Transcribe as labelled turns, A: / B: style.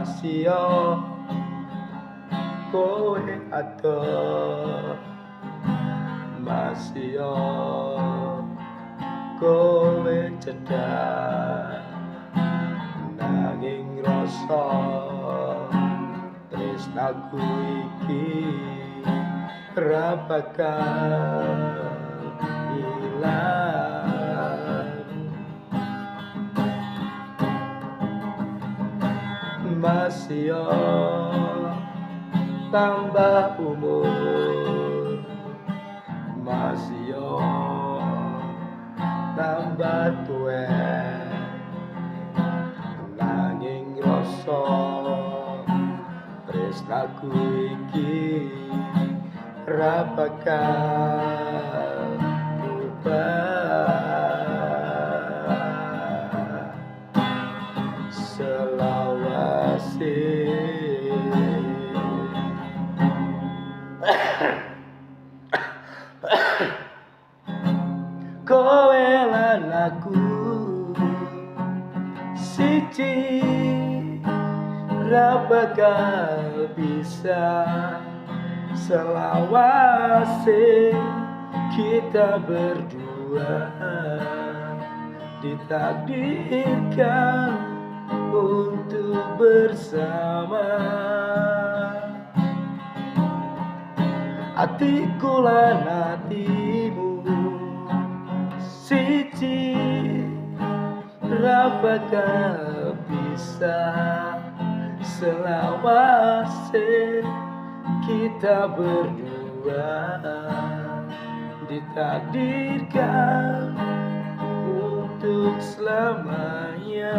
A: masih yo kowe adoh, masih yo kowe cedak, nanging rasa tresnaku iki ra bakal ilang. Masih yo tambah umur, masih yo tambah tuwek, nanging rasa tresnaku iki ra bakal berubah. Selawase kowe lan aku siji, ra bakal bisa selawase kita berdua ditakdirkan untuk bersama. Hatiku lan hatimu siji, ra bakal bisa selawase kita berdua ditakdirkan untuk selamanya.